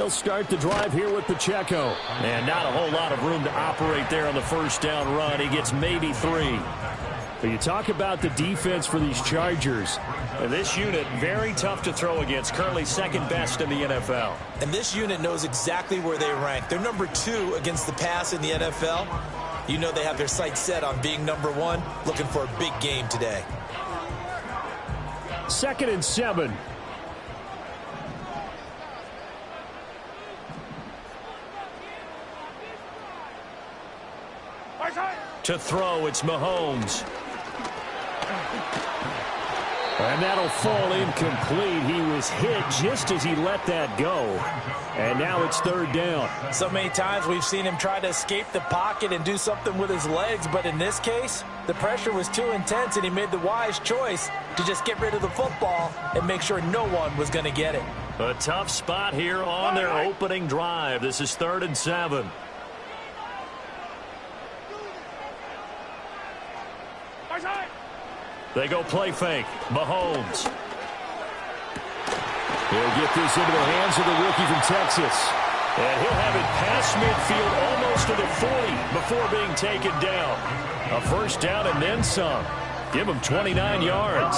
They'll start the drive here with Pacheco. And not a whole lot of room to operate there on the first down run. He gets maybe 3. But you talk about the defense for these Chargers. And this unit, very tough to throw against. Currently second best in the NFL. And this unit knows exactly where they rank. They're number 2 against the pass in the NFL. You know they have their sights set on being number 1, looking for a big game today. 2nd and 7. To throw, it's Mahomes. And that'll fall incomplete. He was hit just as he let that go. And now it's 3rd down. So many times we've seen him try to escape the pocket and do something with his legs. But in this case, the pressure was too intense, and he made the wise choice to just get rid of the football and make sure no one was going to get it. A tough spot here on their opening drive. This is 3rd and 7. They go play fake. Mahomes. He'll get this into the hands of the rookie from Texas. And he'll have it past midfield almost to the 40 before being taken down. A first down and then some. Give him 29 yards.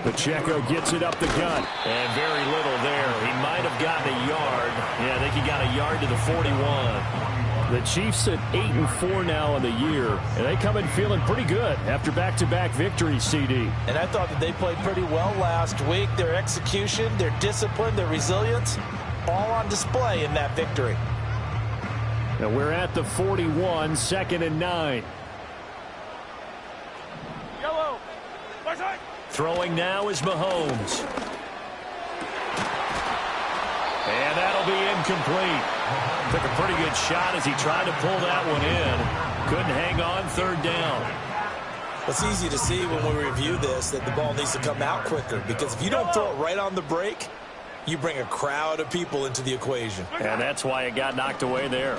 Pacheco gets it up the gut. And very little there. He might have gotten a yard. Yeah, I think he got a yard to the 41. The Chiefs at 8-4 now in the year, and they come in feeling pretty good after back-to-back victories, CD. And I thought that they played pretty well last week. Their execution, their discipline, their resilience, all on display in that victory. Now we're at the 41, 2nd and 9. Yellow. Throwing now is Mahomes. And that'll be incomplete. Took a pretty good shot as he tried to pull that one in. Couldn't hang on, 3rd down. It's easy to see when we review this that the ball needs to come out quicker, because if you don't throw it right on the break, you bring a crowd of people into the equation. And that's why it got knocked away there.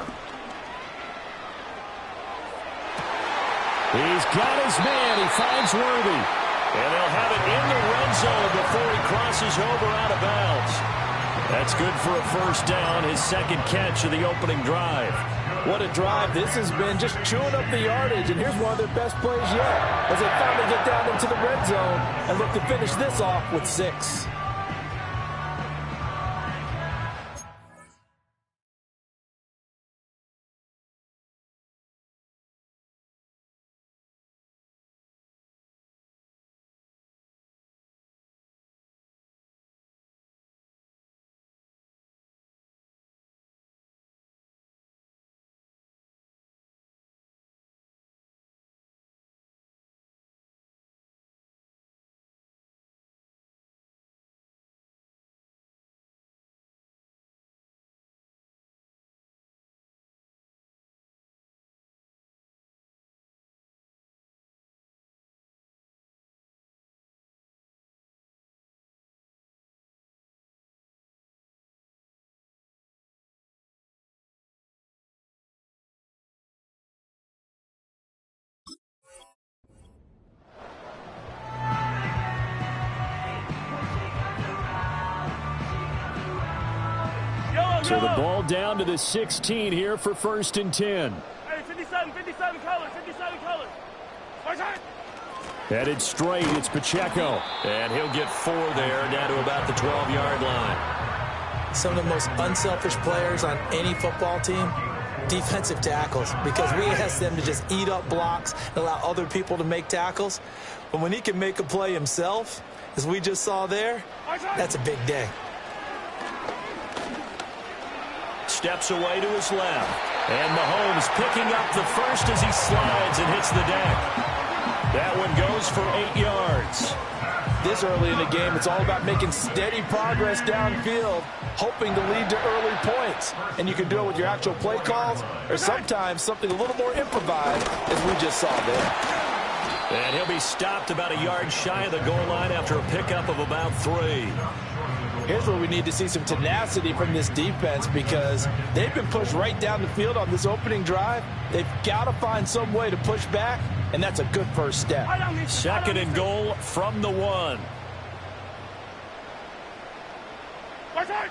He's got his man. He finds Worthy. And they'll have it in the red zone before he crosses over out of bounds. That's good for a first down, his 2nd catch of the opening drive. What a drive this has been, just chewing up the yardage, and here's one of their best plays yet as they finally get down into the red zone and look to finish this off with 6. So the ball down to the 16 here for 1st and 10. Hey, 57 colors, 57 colors. Headed straight, it's Pacheco. And he'll get 4 there, down to about the 12-yard line. Some of the most unselfish players on any football team, defensive tackles, because we ask them to just eat up blocks and allow other people to make tackles. But when he can make a play himself, as we just saw there, that's a big day. Steps away to his left. And Mahomes picking up the first as he slides and hits the deck. That one goes for 8 yards. This early in the game, it's all about making steady progress downfield, hoping to lead to early points. And you can do it with your actual play calls or sometimes something a little more improvised, as we just saw there. And he'll be stopped about a yard shy of the goal line after a pickup of about 3. Here's where we need to see some tenacity from this defense, because they've been pushed right down the field on this opening drive. They've got to find some way to push back and that's a good first step. Second and goal from the 1.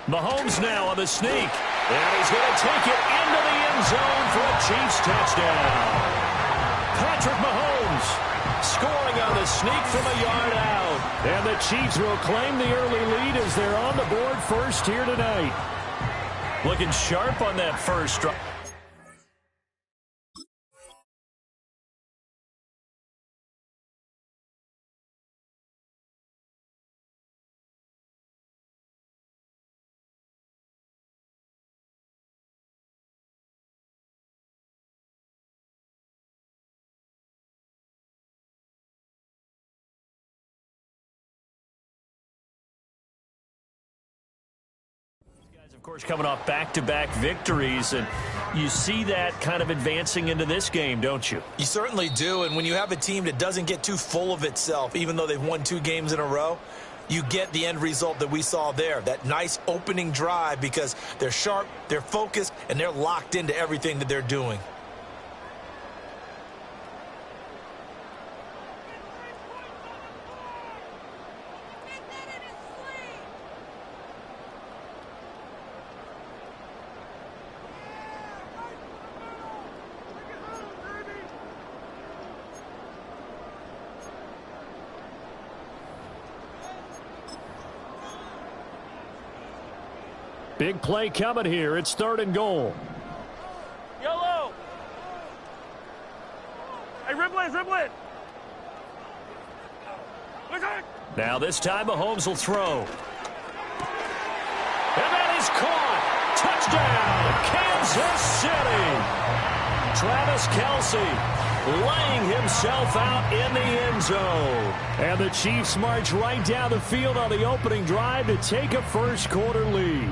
Mahomes now on the sneak. And he's going to take it into the end zone for a Chiefs touchdown. Patrick Mahomes scoring on the sneak from a yard out. And the Chiefs will claim the early lead as they're on the board first here tonight. Looking sharp on that first drive. Of course, coming off back-to-back victories, and you see that kind of advancing into this game, don't you? You certainly do, and when you have a team that doesn't get too full of itself, even though they've won 2 games in a row, you get the end result that we saw there, that nice opening drive because they're sharp, they're focused, and they're locked into everything that they're doing. Big play coming here. It's 3rd and goal. Yellow. Hey, Riblet, Riblet. Now this time Mahomes will throw. And that is caught. Touchdown, Kansas City. Travis Kelce laying himself out in the end zone. And the Chiefs march right down the field on the opening drive to take a first quarter lead.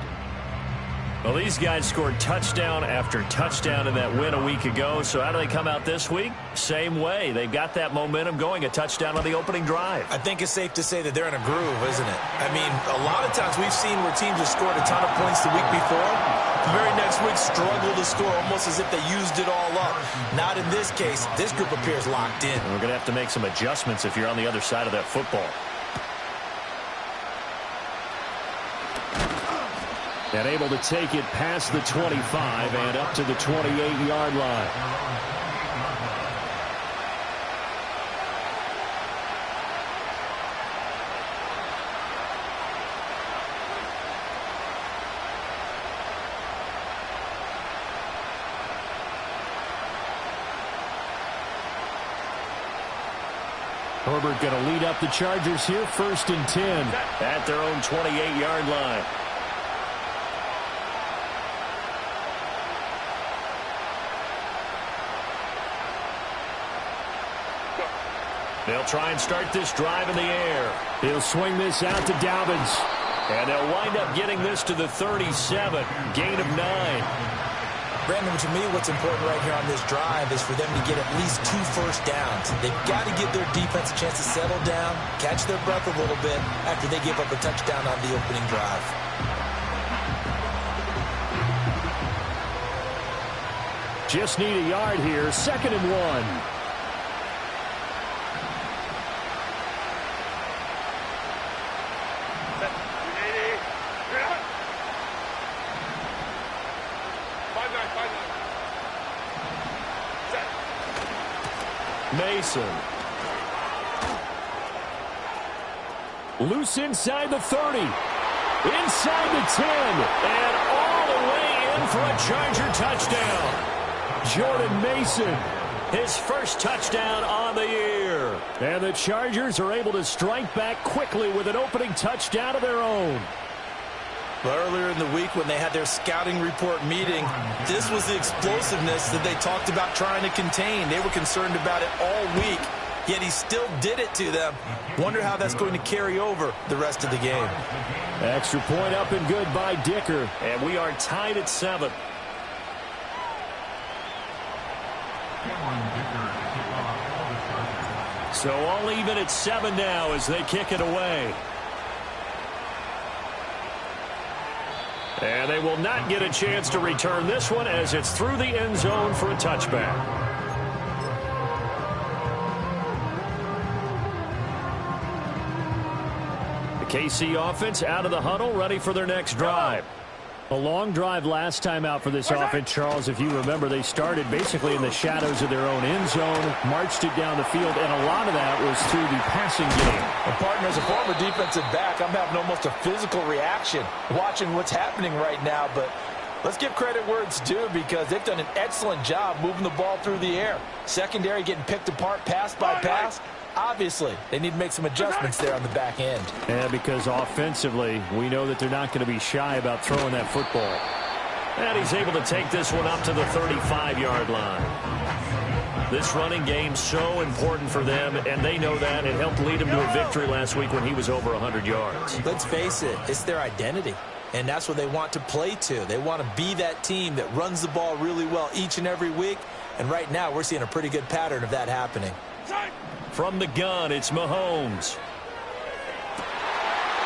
Well, these guys scored touchdown after touchdown in that win a week ago. So how do they come out this week? Same way. They've got that momentum going, a touchdown on the opening drive. I think it's safe to say that they're in a groove, isn't it? I mean, a lot of times we've seen where teams have scored a ton of points the week before. The very next week struggle to score almost as if they used it all up. Not in this case. This group appears locked in. And we're going to have to make some adjustments if you're on the other side of that football. And able to take it past the 25 and up to the 28-yard line. Herbert going to lead up the Chargers here, 1st and 10 at their own 28-yard line. They'll try and start this drive in the air. He'll swing this out to Dobbins. And they'll wind up getting this to the 37. Gain of 9. Brandon, to me, what's important right here on this drive is for them to get at least 2 first downs. They've got to give their defense a chance to settle down, catch their breath a little bit after they give up a touchdown on the opening drive. Just need a yard here. 2nd and 1. Mason. Loose inside the 30. Inside the 10. And all the way in for a Charger touchdown. Jordan Mason, his first touchdown on the year. And the Chargers are able to strike back quickly with an opening touchdown of their own. But earlier in the week when they had their scouting report meeting, this was the explosiveness that they talked about trying to contain. They were concerned about it all week, yet he still did it to them. Wonder how that's going to carry over the rest of the game. Extra point up and good by Dicker. And we are tied at 7. So all even at 7 now as they kick it away. And they will not get a chance to return this one as it's through the end zone for a touchback. The KC offense out of the huddle, ready for their next drive. A long drive last time out for this offense, Charles. If you remember, they started basically in the shadows of their own end zone, marched it down the field, and a lot of that was through the passing game. And partner, as a former defensive back, I'm having almost a physical reaction watching what's happening right now. But let's give credit where it's due, because they've done an excellent job moving the ball through the air. Secondary getting picked apart pass by pass. Obviously, they need to make some adjustments there on the back end. Yeah, because offensively, we know that they're not going to be shy about throwing that football. And he's able to take this one up to the 35-yard line. This running game's so important for them, and they know that. It helped lead them to a victory last week when he was over 100 yards. Let's face it, it's their identity, and that's what they want to play to. They want to be that team that runs the ball really well each and every week, and right now we're seeing a pretty good pattern of that happening. From the gun, it's Mahomes.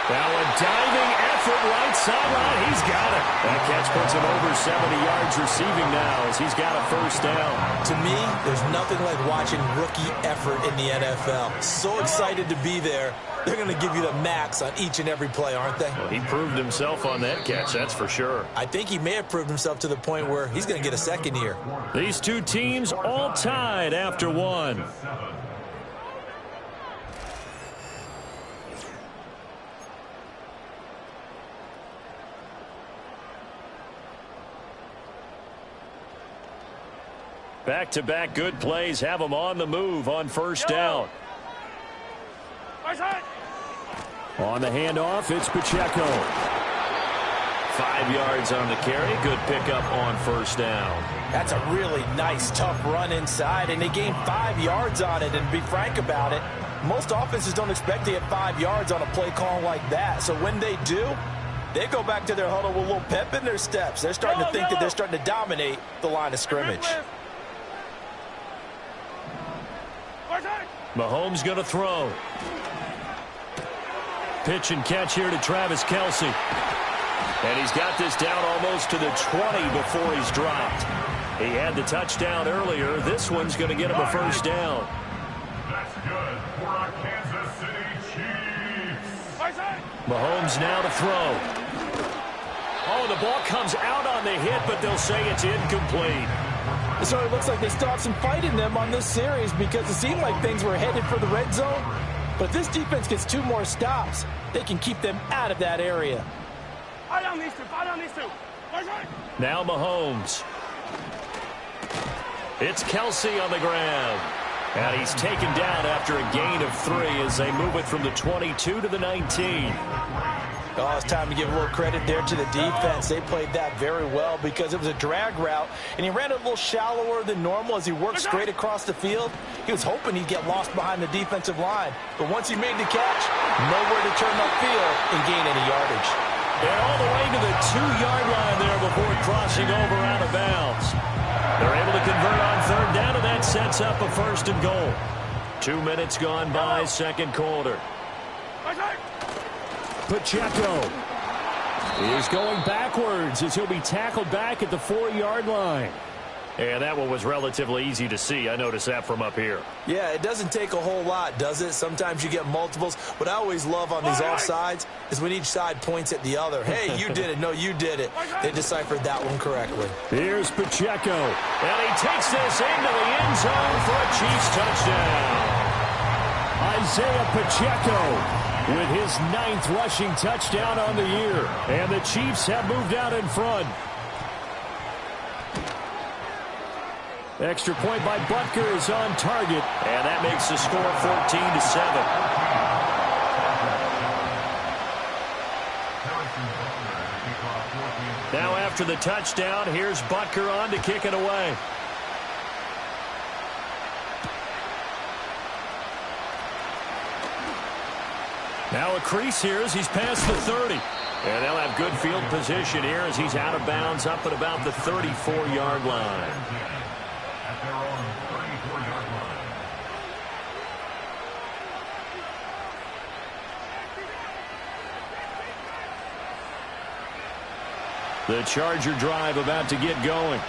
Now a diving effort right sideline. He's got it. That catch puts him over 70 yards receiving now as he's got a first down. To me, there's nothing like watching rookie effort in the NFL. So excited to be there. They're going to give you the max on each and every play, aren't they? Well, he proved himself on that catch, that's for sure. I think he may have proved himself to the point where he's going to get a second year. These two teams all tied after one. Back-to-back good plays have them on the move on first down. On the handoff, it's Pacheco. 5 yards on the carry. Good pickup on first down. That's a really nice, tough run inside, and they gained 5 yards on it. And to be frank about it, most offenses don't expect to get 5 yards on a play call like that. So when they do, they go back to their huddle with a little pep in their steps. They're starting to think that they're starting to dominate the line of scrimmage. Mahomes going to throw. Pitch and catch here to Travis Kelce. And he's got this down almost to the 20 before he's dropped. He had the touchdown earlier. This one's going to get him a first down. That's good for our Kansas City Chiefs. Mahomes now to throw. Oh, the ball comes out on the hit, but they'll say it's incomplete. So it looks like they still have some fight in them on this series, because it seemed like things were headed for the red zone. But if this defense gets 2 more stops, they can keep them out of that area. Now Mahomes. It's Kelce on the ground. And he's taken down after a gain of 3 as they move it from the 22 to the 19. Oh, it's time to give a little credit there to the defense. They played that very well because it was a drag route, and he ran it a little shallower than normal as he worked straight across the field. He was hoping he'd get lost behind the defensive line, but once he made the catch, nowhere to turn upfield and gain any yardage. And all the way to the 2-yard line there before crossing over out of bounds. They're able to convert on third down, and that sets up a first and goal. 2 minutes gone by, second quarter. Pacheco is going backwards as he'll be tackled back at the 4-yard line. And that one was relatively easy to see. I noticed that from up here. Yeah, it doesn't take a whole lot, does it? Sometimes you get multiples. What I always love on these offsides is when each side points at the other. Hey, you did it. No, you did it. They deciphered that one correctly. Here's Pacheco. And he takes this into the end zone for a Chiefs touchdown. Isaiah Pacheco with his 9th rushing touchdown on the year. And the Chiefs have moved out in front. Extra point by Butker is on target. And that makes the score 14-7. Now after the touchdown, here's Butker on to kick it away. Now a crease here as he's past the 30. And they'll have good field position here as he's out of bounds up at about the 34-yard line. The Charger drive about to get going.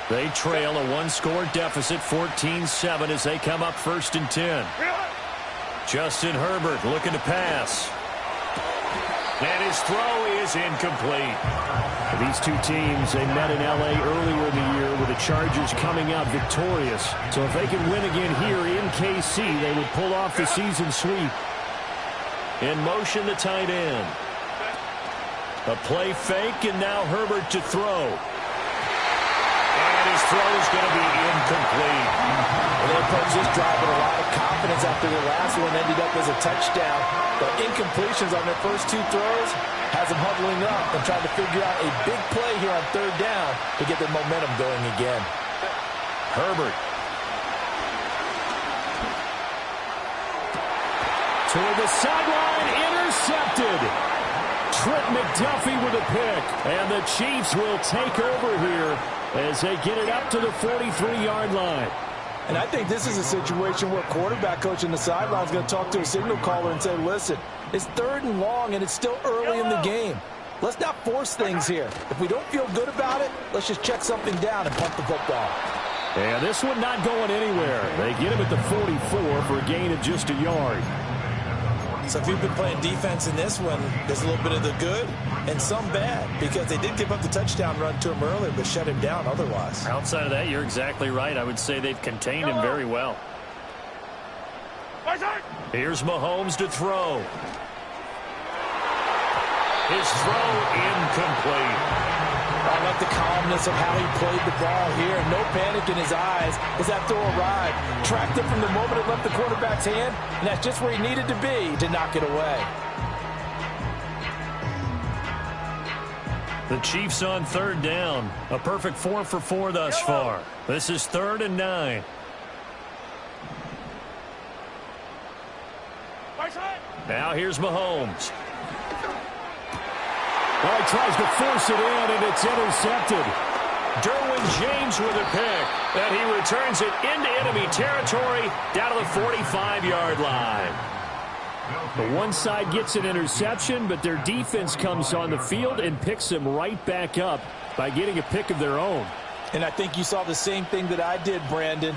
They trail a 1-score deficit, 14-7, as they come up 1st and 10. Justin Herbert looking to pass. And his throw is incomplete. These two teams, they met in L.A. earlier in the year with the Chargers coming out victorious. So if they can win again here in KC, they would pull off the season sweep. In motion, the tight end. A play fake, and now Herbert to throw. And his throw is going to be incomplete. They approached this drive with a lot of confidence after the last one ended up as a touchdown. The incompletions on their first two throws has them huddling up and trying to figure out a big play here on third down to get their momentum going again. Herbert. Toward the sideline, intercepted. Trent McDuffie with a pick. And the Chiefs will take over here as they get it up to the 43-yard line. And I think this is a situation where quarterback coach on the sideline is going to talk to a signal caller and say, listen, it's third and long and it's still early in the game. Let's not force things here. If we don't feel good about it, let's just check something down and punt the football. And this one not going anywhere. They get him at the 44 for a gain of just a yard. So if you've been playing defense in this one, there's a little bit of the good and some bad, because they did give up the touchdown run to him earlier but shut him down otherwise. Outside of that, you're exactly right. I would say they've contained him very well. Here's Mahomes to throw. His throw incomplete. I like the calmness of how he played the ball here. No panic in his eyes as that throw arrived. Tracked it from the moment it left the quarterback's hand, and that's just where he needed to be to knock it away. The Chiefs on third down. A perfect 4 for 4 thus far. This is 3rd and 9. Now here's Mahomes. Well, he tries to force it in, and it's intercepted. Derwin James with a pick, and he returns it into enemy territory down to the 45-yard line. The one side gets an interception, but their defense comes on the field and picks them right back up by getting a pick of their own. And I think you saw the same thing that I did, Brandon.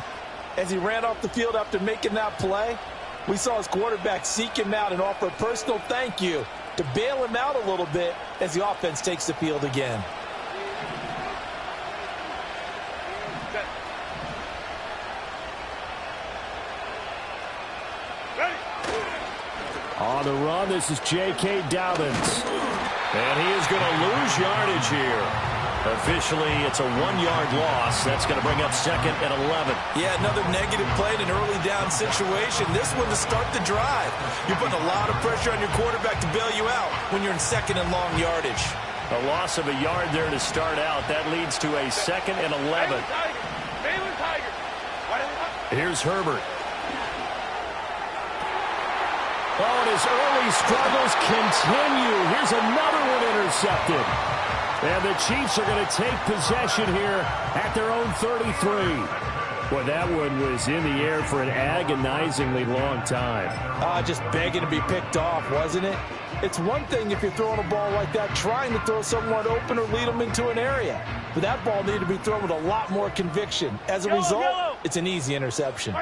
As he ran off the field after making that play, we saw his quarterback seek him out and offer a personal thank you to bail him out a little bit as the offense takes the field again. On the run, this is J.K. Dobbins. And he is going to lose yardage here. Officially, it's a 1-yard loss. That's going to bring up 2nd and 11. Yeah, another negative play in an early down situation. This one to start the drive. You're putting a lot of pressure on your quarterback to bail you out when you're in 2nd and long yardage. A loss of a yard there to start out. That leads to a 2nd and 11. Here's Herbert. Oh, and his early struggles continue. Here's another one intercepted. And the Chiefs are going to take possession here at their own 33. Boy, that one was in the air for an agonizingly long time. Just begging to be picked off, wasn't it? It's one thing if you're throwing a ball like that, trying to throw someone open or lead them into an area. But that ball needed to be thrown with a lot more conviction. As a result, it's an easy interception.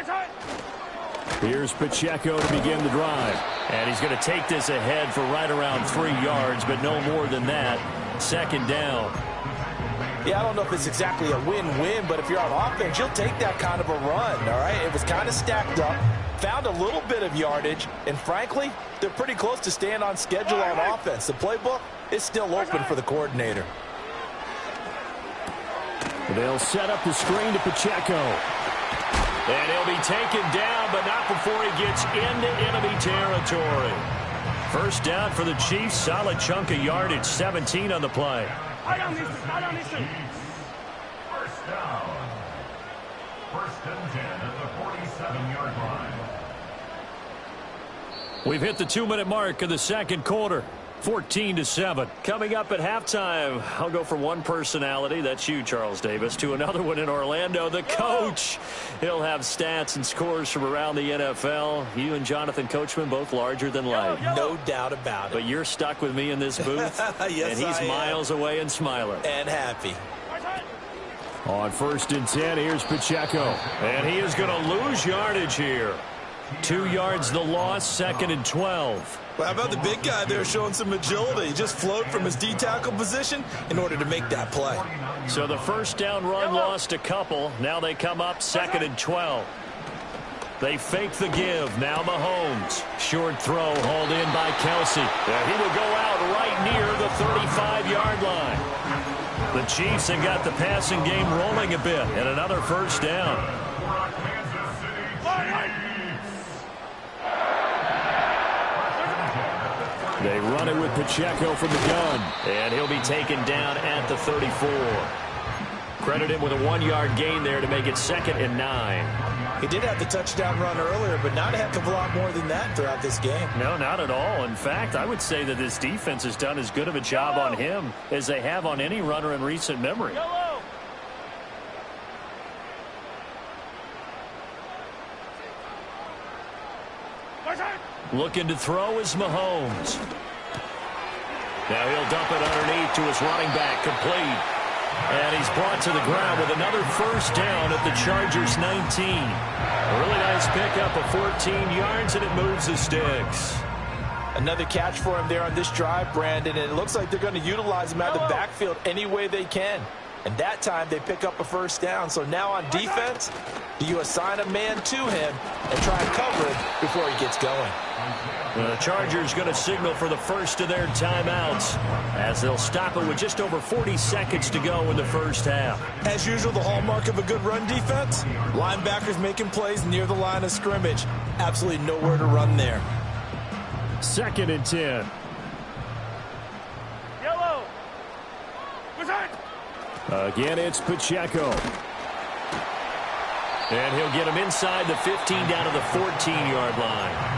Here's Pacheco to begin the drive. And he's going to take this ahead for right around 3 yards, but no more than that. 2nd down. Yeah, I don't know if it's exactly a win-win, but if you're on offense, you'll take that kind of a run, all right? It was kind of stacked up, found a little bit of yardage, and frankly, they're pretty close to staying on schedule on offense. The playbook is still open for the coordinator. They'll set up the screen to Pacheco. And he'll be taken down, but not before he gets into enemy territory. First down for the Chiefs. Solid chunk of yardage. 17 on the play. First down. 1st and 10 at the 47-yard line. We've hit the 2-minute mark of the 2nd quarter. 14-7. Coming up at halftime, I'll go from one personality, that's you, Charles Davis, to another one in Orlando, the coach. He'll have stats and scores from around the NFL. You and Jonathan Coachman, both larger than life. No doubt about it. But you're stuck with me in this booth, yes, and he's miles away and smiling. And happy. On 1st and 10, here's Pacheco. And he is going to lose yardage here. 2 yards the loss, 2nd and 12. Well, how about the big guy there showing some agility? He just flowed from his D-tackle position in order to make that play. So the first down run lost a couple. Now they come up 2nd and 12. They fake the give. Now Mahomes. Short throw hauled in by Kelsey. He will go out right near the 35-yard line. The Chiefs have got the passing game rolling a bit, and another first down. They run it with Pacheco from the gun, and he'll be taken down at the 34. Credit him with a 1-yard gain there to make it 2nd and 9. He did have the touchdown run earlier, but not a heck of a lot more than that throughout this game. No, not at all. In fact, I would say that this defense has done as good of a job on him as they have on any runner in recent memory. Looking to throw is Mahomes. Now he'll dump it underneath to his running back, complete. And he's brought to the ground with another first down at the Chargers' 19. A really nice pickup of 14 yards, and it moves the sticks. Another catch for him there on this drive, Brandon, and it looks like they're going to utilize him out of the backfield any way they can. And that time they pick up a first down. So now on defense, do you assign a man to him and try and cover him before he gets going? The Chargers going to signal for the first of their timeouts as they'll stop it with just over 40 seconds to go in the first half. As usual, the hallmark of a good run defense, linebackers making plays near the line of scrimmage. Absolutely nowhere to run there. 2nd and 10. Yellow. Again, it's Pacheco. And he'll get him inside the 15 down to the 14-yard line.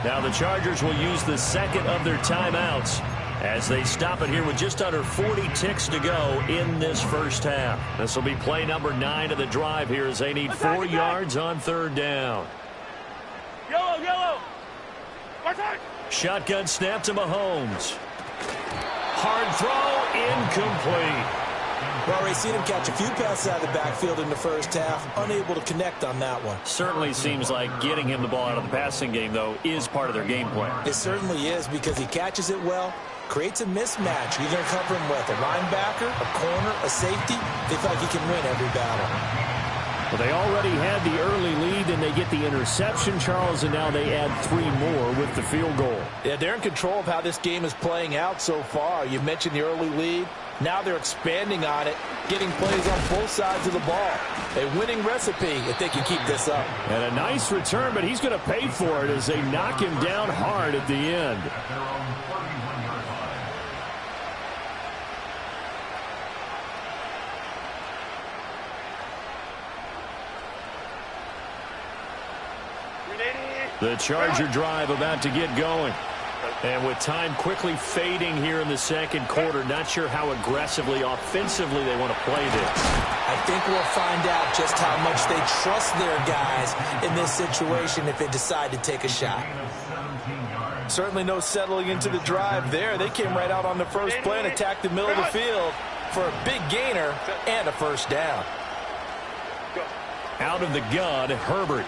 Now the Chargers will use the second of their timeouts as they stop it here with just under 40 ticks to go in this first half. This will be play number 9 of the drive here as they need 4 yards on 3rd down. Yellow. Shotgun snap to Mahomes. Hard throw, incomplete. We've already seen him catch a few passes out of the backfield in the first half, unable to connect on that one. Certainly seems like getting him the ball out of the passing game, though, is part of their game plan. It certainly is because he catches it well, creates a mismatch. You're going to cover him with a linebacker, a corner, a safety. They feel like he can win every battle. Well, they already had the early lead, and they get the interception, Charles, and now they add 3 more with the field goal. Yeah, they're in control of how this game is playing out so far. You mentioned the early lead. Now they're expanding on it, getting plays on both sides of the ball. A winning recipe if they can keep this up. And a nice return, but he's going to pay for it as they knock him down hard at the end. The Charger drive about to get going. And with time quickly fading here in the second quarter, not sure how aggressively, offensively they want to play this. I think we'll find out just how much they trust their guys in this situation if they decide to take a shot. Certainly no settling into the drive there. They came right out on the first play and attacked the middle of the field for a big gainer and a first down. Out of the gun, Herbert.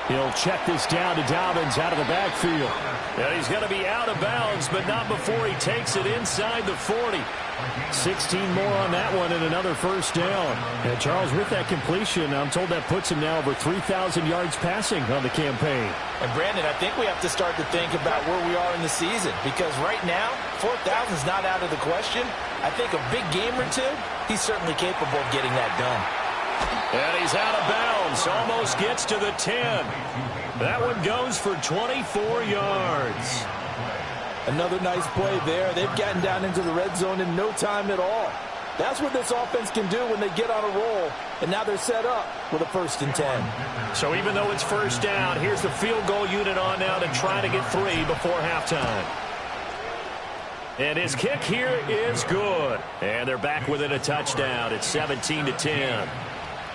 He'll check this down to Dobbins out of the backfield. And he's going to be out of bounds, but not before he takes it inside the 40. 16 more on that one and another first down. And Charles, with that completion, I'm told that puts him now over 3,000 yards passing on the campaign. And Brandon, I think we have to start to think about where we are in the season, because right now, 4,000 is not out of the question. I think a big game or two, he's certainly capable of getting that done. And he's out of bounds. Almost gets to the 10. That one goes for 24 yards. Another nice play there. They've gotten down into the red zone in no time at all. That's what this offense can do when they get on a roll. And now they're set up with a 1st and 10. So even though it's first down, here's the field goal unit on now to try to get 3 before halftime. And his kick here is good. And they're back within a touchdown. It's 17-10.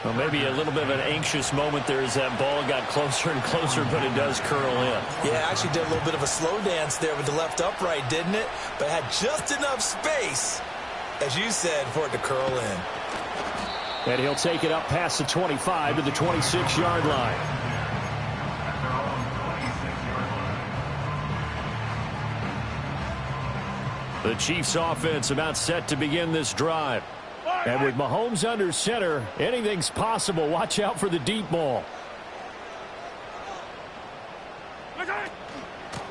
Well, maybe a little bit of an anxious moment there as that ball got closer and closer, but it does curl in. Yeah, actually did a little bit of a slow dance there with the left upright, didn't it? But had just enough space, as you said, for it to curl in. And he'll take it up past the 25 to the 26-yard line. The Chiefs offense about set to begin this drive. And with Mahomes under center, anything's possible. Watch out for the deep ball.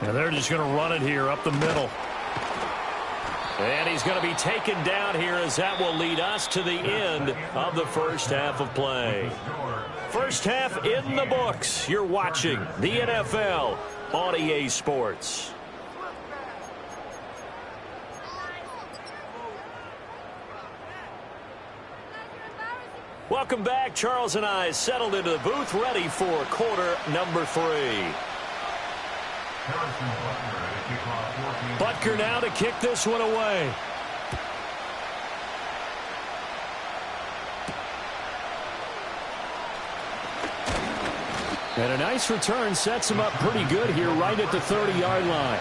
And they're just going to run it here up the middle. And he's going to be taken down here as that will lead us to the end of the first half of play. First half in the books. You're watching the NFL on EA Sports. Welcome back. Charles and I settled into the booth, ready for quarter number 3. Butker now to kick this one away. And a nice return sets him up pretty good here right at the 30-yard line.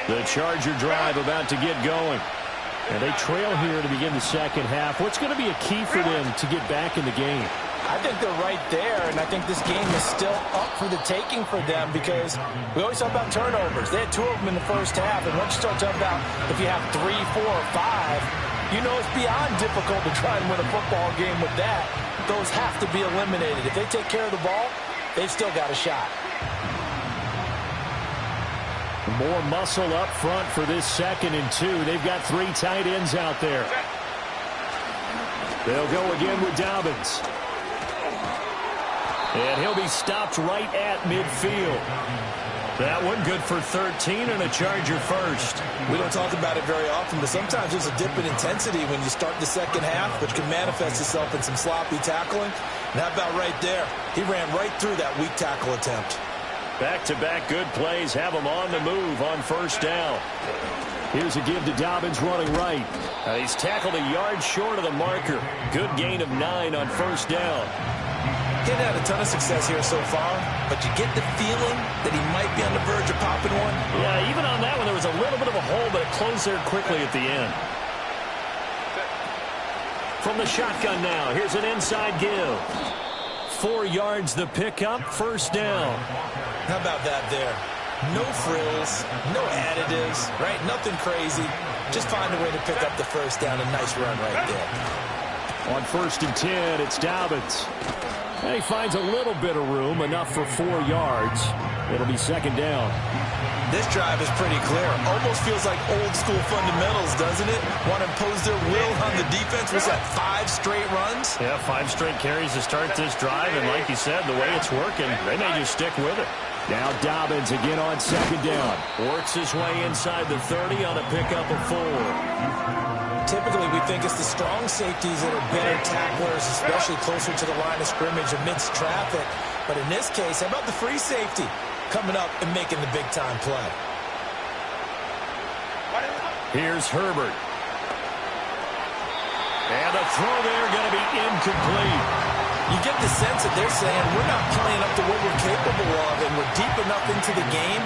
The Charger drive about to get going. And they trail here to begin the second half. What's going to be a key for them to get back in the game? I think they're right there, and I think this game is still up for the taking for them because we always talk about turnovers. They had 2 of them in the first half, and once you start talking about if you have 3, 4, or 5, you know it's beyond difficult to try and win a football game with that. Those have to be eliminated. If they take care of the ball, they've still got a shot. More muscle up front for this 2nd and 2. They've got 3 tight ends out there. They'll go again with Dobbins. And he'll be stopped right at midfield. That one good for 13 and a Charger first. We don't talk about it very often, but sometimes there's a dip in intensity when you start the second half, which can manifest itself in some sloppy tackling. And how about right there? He ran right through that weak tackle attempt. Back-to-back good plays have him on the move on first down. Here's a give to Dobbins running right. He's tackled a yard short of the marker. Good gain of 9 on first down. He hadn't had a ton of success here so far, but you get the feeling that he might be on the verge of popping one. Yeah, even on that one, there was a little bit of a hole, but it closed there quickly at the end. From the shotgun now, here's an inside give. 4 yards the pickup, first down. How about that there? No frills, no additives, right? Nothing crazy. Just find a way to pick up the first down. A nice run right there. On 1st and 10, it's Dobbins. And he finds a little bit of room, enough for 4 yards. It'll be 2nd down. This drive is pretty clear. Almost feels like old school fundamentals, doesn't it? Want to impose their will on the defense. Was that 5 straight runs? Yeah, 5 straight carries to start this drive. And like you said, the way it's working, they may just stick with it. Now Dobbins again on 2nd down. Works his way inside the 30 on a pickup of 4. Typically, we think it's the strong safeties that are better tacklers, especially closer to the line of scrimmage amidst traffic. But in this case, how about the free safety coming up and making the big-time play? Here's Herbert. And the throw there going to be incomplete. You get the sense that they're saying we're not playing up to what we're capable of, and we're deep enough into the game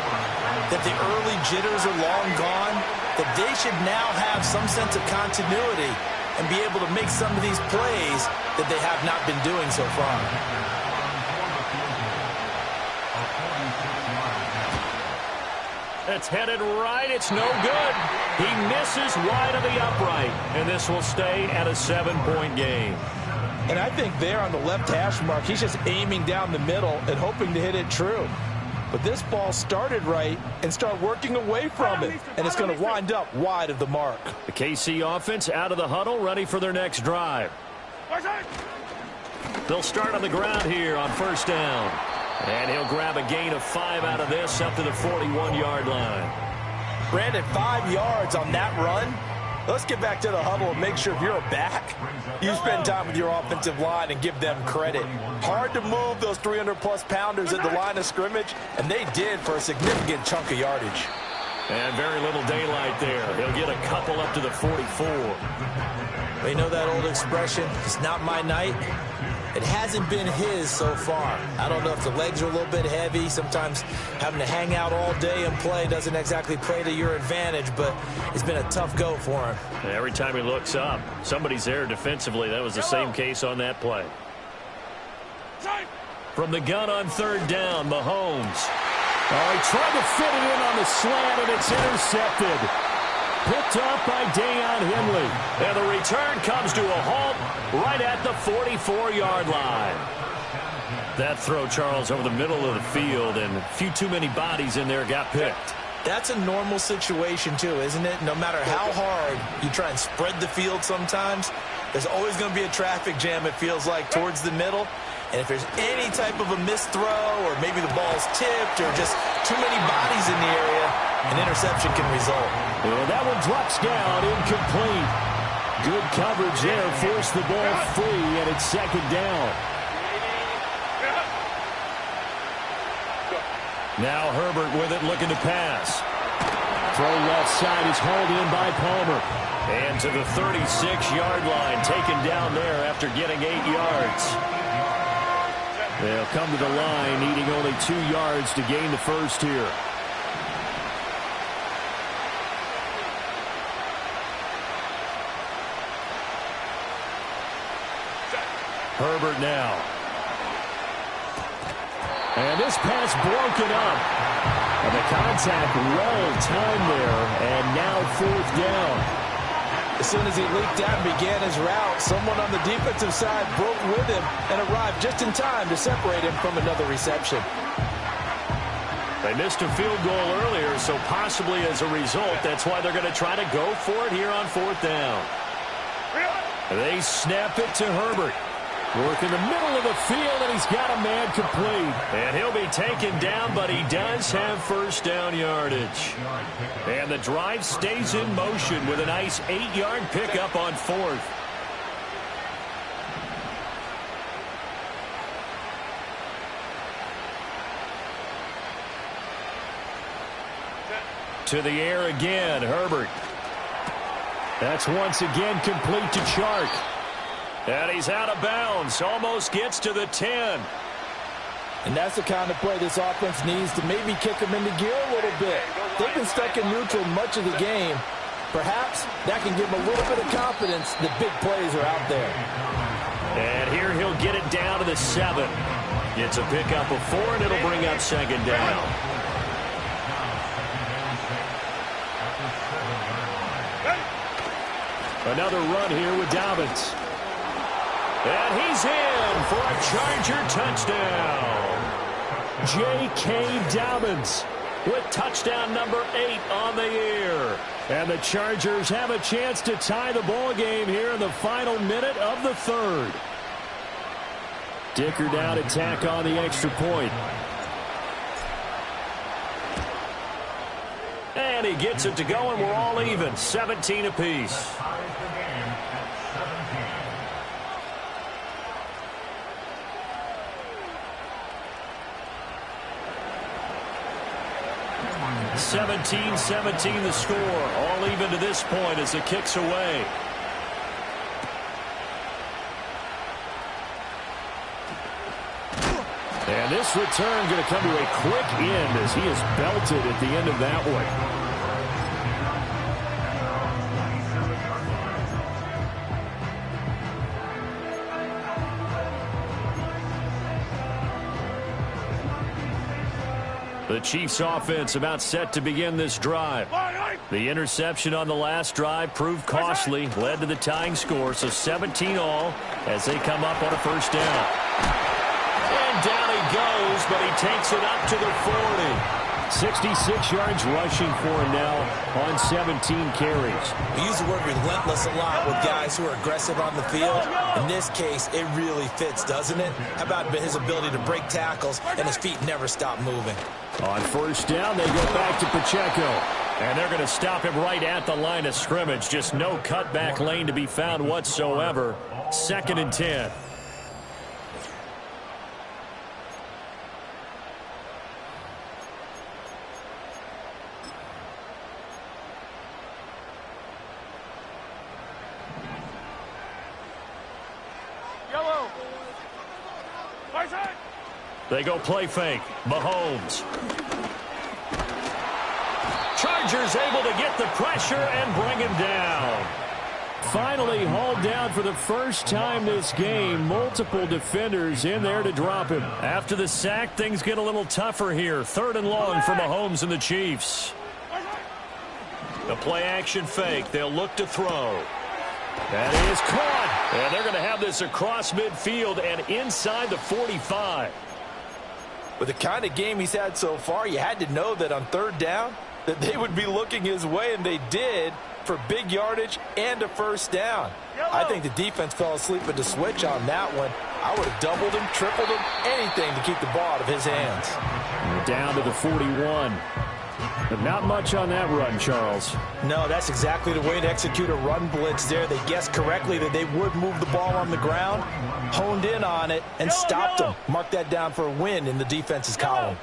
that the early jitters are long gone, that they should now have some sense of continuity and be able to make some of these plays that they have not been doing so far. It's headed right. It's no good. He misses wide of the upright, and this will stay at a 7-point game. And I think there on the left hash mark, he's just aiming down the middle and hoping to hit it true. But this ball started right and started working away from it, and it's going to wind up wide of the mark. The KC offense out of the huddle, ready for their next drive. They'll start on the ground here on first down. And he'll grab a gain of 5 out of this up to the 41-yard line. Brandon, 5 yards on that run. Let's get back to the huddle and make sure if you're a back, you spend time with your offensive line and give them credit. Hard to move those 300-plus pounders at the line of scrimmage, and they did for a significant chunk of yardage. And very little daylight there. He'll get a couple up to the 44. You know that old expression, it's not my night? It hasn't been his so far. I don't know if the legs are a little bit heavy. Sometimes having to hang out all day and play doesn't exactly play to your advantage, but it's been a tough go for him. Every time he looks up, somebody's there defensively. That was the same case on that play. From the gun on third down, Mahomes. Oh, he tried to fit it in on the slant, and it's intercepted. Picked up by Deion Henley. And the return comes to a halt right at the 44-yard line. That throw, Charles, over the middle of the field, and a few too many bodies in there got picked. That's a normal situation, too, isn't it? No matter how hard you try and spread the field sometimes, there's always going to be a traffic jam, it feels like, towards the middle. And if there's any type of a missed throw or maybe the ball's tipped or just too many bodies in the area, an interception can result. And that one drops down, incomplete. Good coverage there, forced the ball free, and it's second down. Now Herbert with it, looking to pass. Throw left side is hauled in by Palmer. And to the 36-yard line, taken down there after getting 8 yards. They'll come to the line, needing only 2 yards to gain the first here. Herbert now. And this pass broken up. And the contact well timed there, and now fourth down. As soon as he leaked out and began his route, someone on the defensive side broke with him and arrived just in time to separate him from another reception. They missed a field goal earlier, so possibly as a result, that's why they're going to try to go for it here on fourth down. They snap it to Herbert. Work in the middle of the field, and he's got a man complete. And he'll be taken down, but he does have first down yardage. And the drive stays in motion with a nice 8-yard pickup on fourth. To the air again, Herbert. That's once again complete to Chark. And he's out of bounds. Almost gets to the 10. And that's the kind of play this offense needs to maybe kick them into gear a little bit. They've been stuck in neutral much of the game. Perhaps that can give them a little bit of confidence that big plays are out there. And here he'll get it down to the 7. It's a pickup of 4, and it'll bring up second down. Another run here with Dobbins. And he's in for a Charger touchdown. J.K. Dobbins with touchdown number 8 on the year. And the Chargers have a chance to tie the ball game here in the final minute of the third. Dicker down to tack on the extra point. And he gets it to go, and we're all even, 17 apiece. 17-17 the score. All even to this point as the kick's away. And this return going to come to a quick end as he is belted at the end of that one. The Chiefs offense about set to begin this drive. The interception on the last drive proved costly, led to the tying score, so 17 all as they come up on a first down. And down he goes, but he takes it up to the 40. 66 yards rushing for him now on 17 carries. We use the word relentless a lot with guys who are aggressive on the field. In this case, it really fits, doesn't it? How about his ability to break tackles and his feet never stop moving? On first down, they go back to Pacheco. And they're going to stop him right at the line of scrimmage. Just no cutback lane to be found whatsoever. 2nd and 10. They go play fake. Mahomes. Chargers able to get the pressure and bring him down. finally hauled down for the first time this game. Multiple defenders in there to drop him. After the sack, things get a little tougher here. 3rd and long for Mahomes and the Chiefs. The play-action fake. They'll look to throw. That is caught. And they're going to have this across midfield and inside the 45. With the kind of game he's had so far, you had to know that on 3rd down that they would be looking his way, and they did, for big yardage and a first down. I think the defense fell asleep with the switch on that one. I would have doubled him, tripled him, anything to keep the ball out of his hands. Down to the 41. But not much on that run, Charles. No, that's exactly the way to execute a run blitz there. They guessed correctly that they would move the ball on the ground, honed in on it, and stopped them. Mark that down for a win in the defense's column.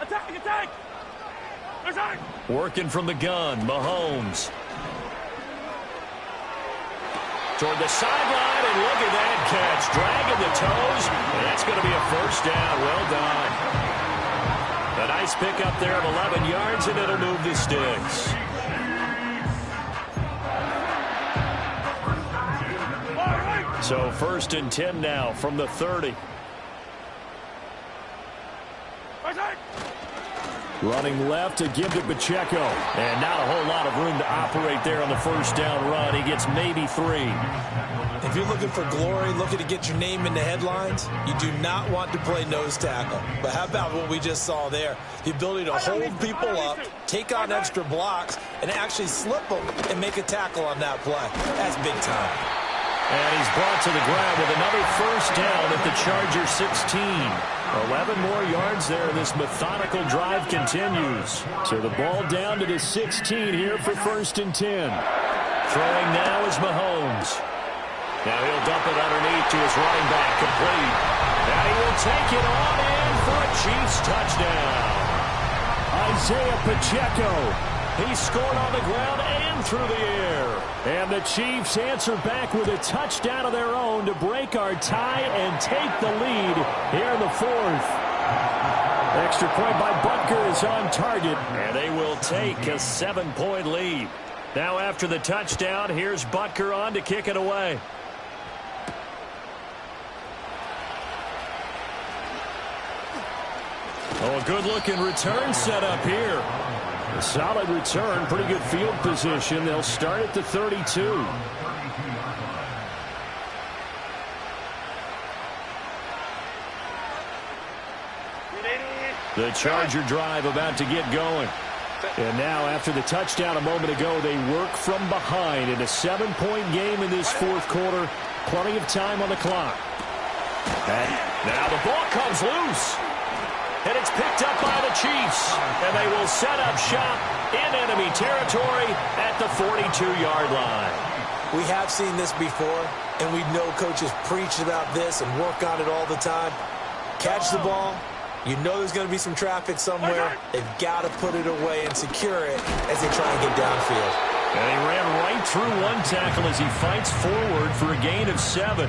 Attack, attack! Attack! Working from the gun, Mahomes. Toward the sideline, and look at that catch. Dragging the toes, and that's going to be a first down. Well done. A nice pickup there of 11 yards, and it'll move the sticks. So 1st and 10 now from the 30. Running left to give to Pacheco. And not a whole lot of room to operate there on the first down run. He gets maybe 3. If you're looking for glory, looking to get your name in the headlines, you do not want to play nose tackle. But how about what we just saw there? The ability to hold people up, take on extra blocks, and actually slip them and make a tackle on that play. That's big time. And he's brought to the ground with another first down at the Charger 16. 11 more yards there. This methodical drive continues. So the ball down to the 16 here for 1st and 10. Throwing now is Mahomes. Now he'll dump it underneath to his running back, complete. Now he will take it on in for a Chiefs touchdown. Isaiah Pacheco. He scored on the ground and through the air. And the Chiefs answer back with a touchdown of their own to break our tie and take the lead here in the 4th. Extra point by Butker is on target, and they will take a 7-point lead. Now after the touchdown, here's Butker on to kick it away. Oh, a good-looking return set up here. A solid return, pretty good field position. They'll start at the 32. The Charger drive about to get going. And now, after the touchdown a moment ago, they work from behind in a 7-point game in this 4th quarter. Plenty of time on the clock. And now the ball comes loose. And it's picked up by the Chiefs. And they will set up shop in enemy territory at the 42-yard line. We have seen this before, and we know coaches preach about this and work on it all the time. Catch the ball. You know there's going to be some traffic somewhere. They've got to put it away and secure it as they try and get downfield. And he ran right through one tackle as he fights forward for a gain of 7.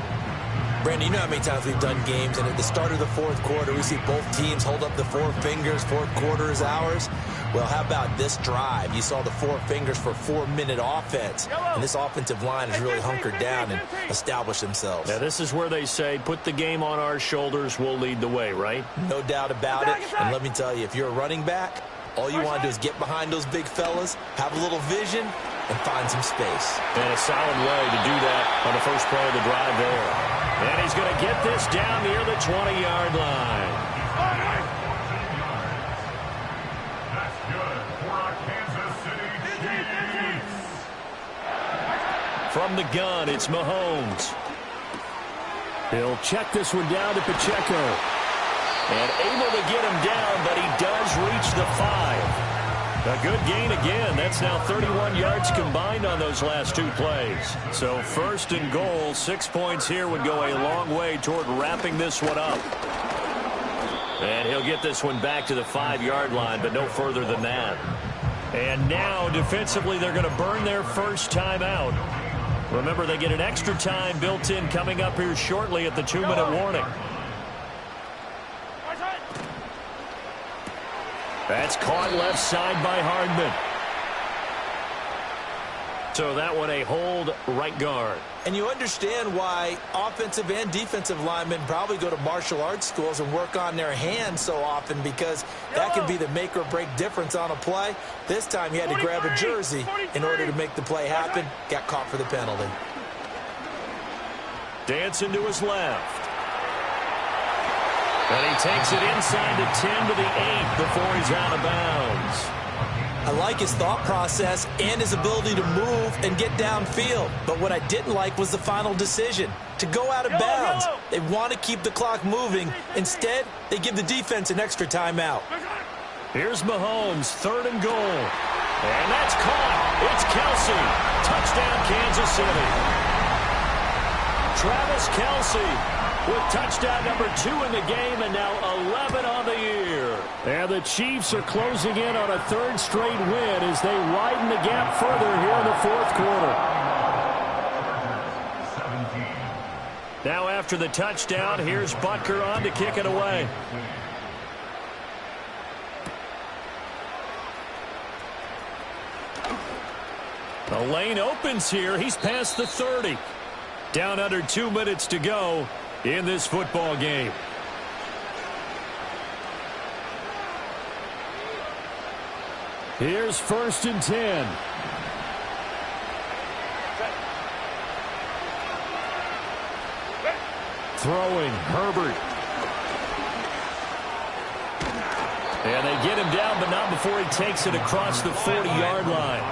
Brandon, you know how many times we've done games, and at the start of the 4th quarter, we see both teams hold up the 4 fingers, 4th quarter is ours. Well, how about this drive? You saw the 4 fingers for 4-minute offense, and this offensive line has really hunkered down and established themselves. Now, this is where they say, put the game on our shoulders, we'll lead the way, right? No doubt about it, and let me tell you, if you're a running back, all you want to do is get behind those big fellas, have a little vision, and find some space. And a solid way to do that on the first play of the drive there. And he's going to get this down near the 20-yard line. That's good for our Kansas City Chiefs. From the gun, it's Mahomes. He'll check this one down to Pacheco. And able to get him down, but he does reach the 5. A good gain again. That's now 31 yards combined on those last 2 plays. So 1st and goal, 6 points here would go a long way toward wrapping this one up. And he'll get this one back to the 5-yard line, but no further than that. And now, defensively, they're going to burn their first timeout. Remember, they get an extra time built in coming up here shortly at the 2-minute warning. That's caught left side by Hardman. So that one a hold right guard. And you understand why offensive and defensive linemen probably go to martial arts schools and work on their hands so often, because that can be the make or break difference on a play. This time he had to grab a jersey in order to make the play happen. Got caught for the penalty. Dancing to his left. And he takes it inside the 10 to the 8 before he's out of bounds. I like his thought process and his ability to move and get downfield. But what I didn't like was the final decision, to go out of bounds. They want to keep the clock moving. Instead, they give the defense an extra timeout. Here's Mahomes, 3rd and goal. And that's caught. It's Kelsey. Touchdown, Kansas City. Travis Kelsey with touchdown number 2 in the game, and now 11 on the year. And the Chiefs are closing in on a 3rd straight win as they widen the gap further here in the 4th quarter. Now after the touchdown, here's Butker on to kick it away. The lane opens here. He's past the 30. Down under 2 minutes to go in this football game. Here's 1st and 10. Throwing, Herbert. And they get him down, but not before he takes it across the 40-yard line.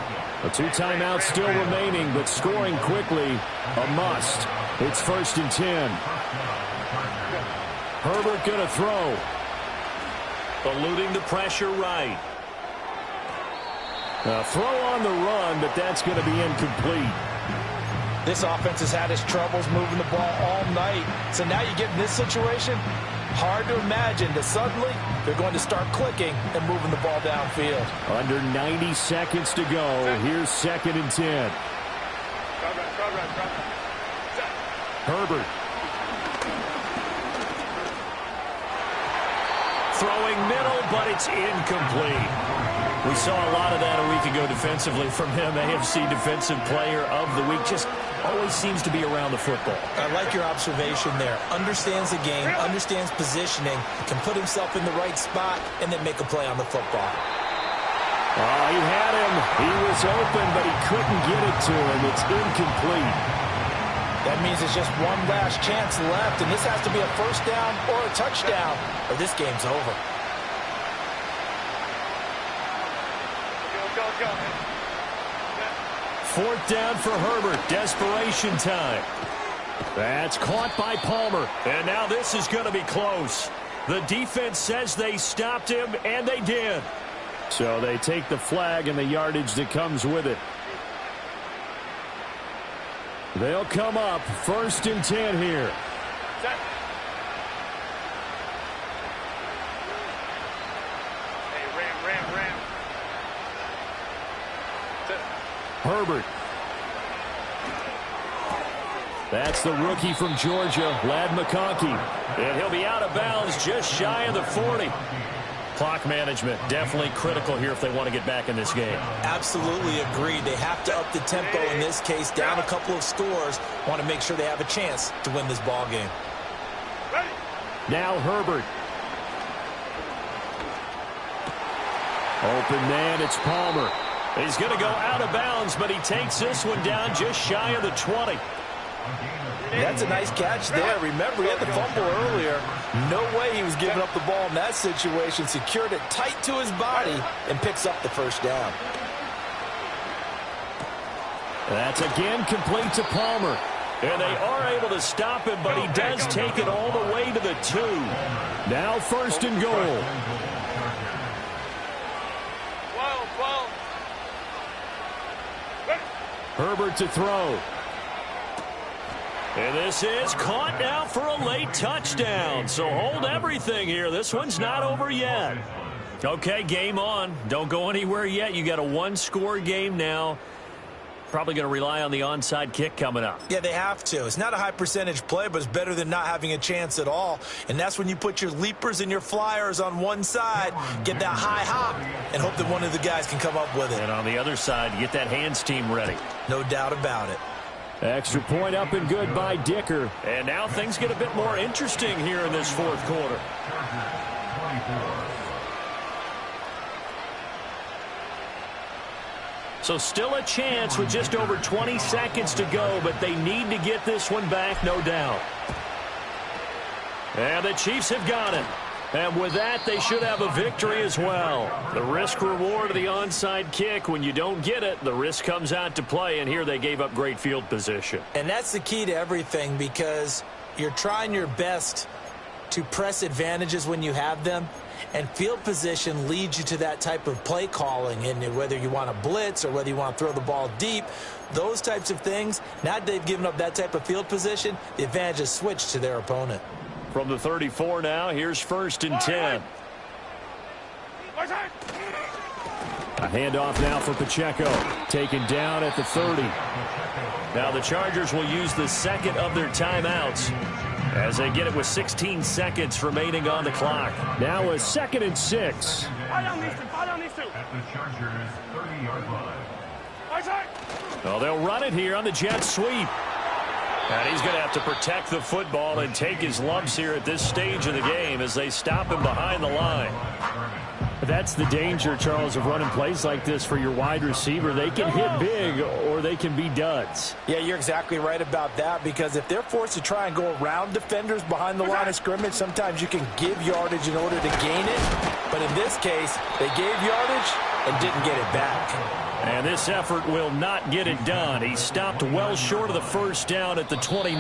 A 2 timeouts still remaining, but scoring quickly, a must. It's 1st and 10. Herbert going to throw. Eluding the pressure right. A throw on the run, but that's going to be incomplete. This offense has had its troubles moving the ball all night. So now you get in this situation, hard to imagine that suddenly they're going to start clicking and moving the ball downfield. Under 90 seconds to go. Here's 2nd and 10. Herbert. Throwing middle, but it's incomplete. We saw a lot of that a week ago defensively from him. AFC Defensive Player of the Week. Just always seems to be around the football. I like your observation there. Understands the game, understands positioning, can put himself in the right spot, and then make a play on the football. Oh, he had him. He was open, but he couldn't get it to him. It's incomplete. That means it's just one last chance left, and this has to be a 1st down or a touchdown, or this game's over. Go. 4th down for Herbert. Desperation time. That's caught by Palmer. And now this is going to be close. The defense says they stopped him, and they did. So they take the flag and the yardage that comes with it. They'll come up 1st and 10 here. Set. Hey, ram. Herbert. That's the rookie from Georgia, Lad McConkey. And he'll be out of bounds just shy of the 40. Clock management definitely critical here if they want to get back in this game. Absolutely agreed. They have to up the tempo in this case, down a couple of scores. Want to make sure they have a chance to win this ball game. Ready. Now Herbert. Open man, it's Palmer. He's going to go out of bounds, but he takes this one down just shy of the 20. That's a nice catch there. Remember, he had the fumble earlier. No way he was giving up the ball in that situation. Secured it tight to his body and picks up the 1st down. That's again complete to Palmer. And they are able to stop him, but he does take it all the way to the 2. Now 1st and goal. 12. Herbert to throw. And this is caught now for a late touchdown. So hold everything here. This one's not over yet. Okay, game on. Don't go anywhere yet. You got a 1-score game now. Probably going to rely on the onside kick coming up. Yeah, they have to. It's not a high percentage play, but it's better than not having a chance at all. And that's when you put your leapers and your flyers on one side, get that high hop, and hope that one of the guys can come up with it. And on the other side, get that hands team ready. No doubt about it. Extra point up and good by Dicker. And now things get a bit more interesting here in this fourth quarter. So still a chance with just over 20 seconds to go, but they need to get this one back, no doubt. And the Chiefs have got it. And with that, they should have a victory as well. The risk-reward of the onside kick, when you don't get it, the risk comes out to play, and here they gave up great field position. And that's the key to everything, because you're trying your best to press advantages when you have them, and field position leads you to that type of play calling. And whether you want to blitz or whether you want to throw the ball deep, those types of things, now that they've given up that type of field position, the advantage is switched to their opponent. From the 34 now, here's 1st and 10. A handoff now for Pacheco. Taken down at the 30. Now the Chargers will use the second of their timeouts as they get it with 16 seconds remaining on the clock. Now a 2nd and 6. At the Chargers' 30-yard line. Well, they'll run it here on the jet sweep. And he's going to have to protect the football and take his lumps here at this stage of the game as they stop him behind the line. That's the danger, Charles, of running plays like this for your wide receiver. They can hit big or they can be duds. Yeah, you're exactly right about that, because if they're forced to try and go around defenders behind the line of scrimmage, sometimes you can give yardage in order to gain it. But in this case, they gave yardage and didn't get it back. And this effort will not get it done. He stopped well short of the first down at the 29.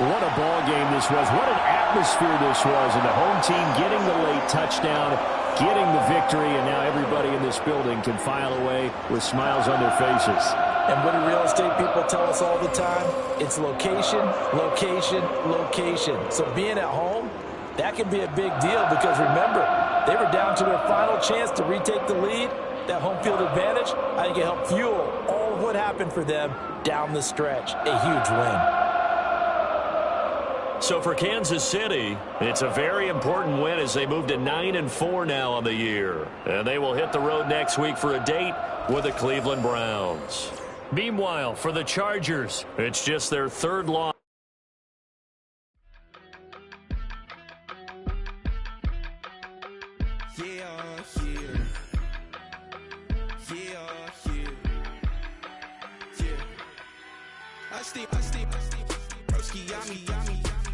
What a ball game this was. What an atmosphere this was. And the home team getting the late touchdown, getting the victory, and now everybody in this building can file away with smiles on their faces. And what do real estate people tell us all the time? It's location, location, location. So being at home, that can be a big deal, because remember, they were down to their final chance to retake the lead. That home field advantage, I think it helped fuel all of what happened for them down the stretch. A huge win. So for Kansas City, it's a very important win as they move to 9-4 now on the year. And they will hit the road next week for a date with the Cleveland Browns. Meanwhile, for the Chargers, it's just their 3rd loss.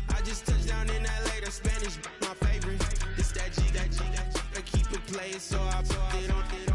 I just touched down in LA, the Spanish, my favorite. This that G, I keep it playing, so I put it on.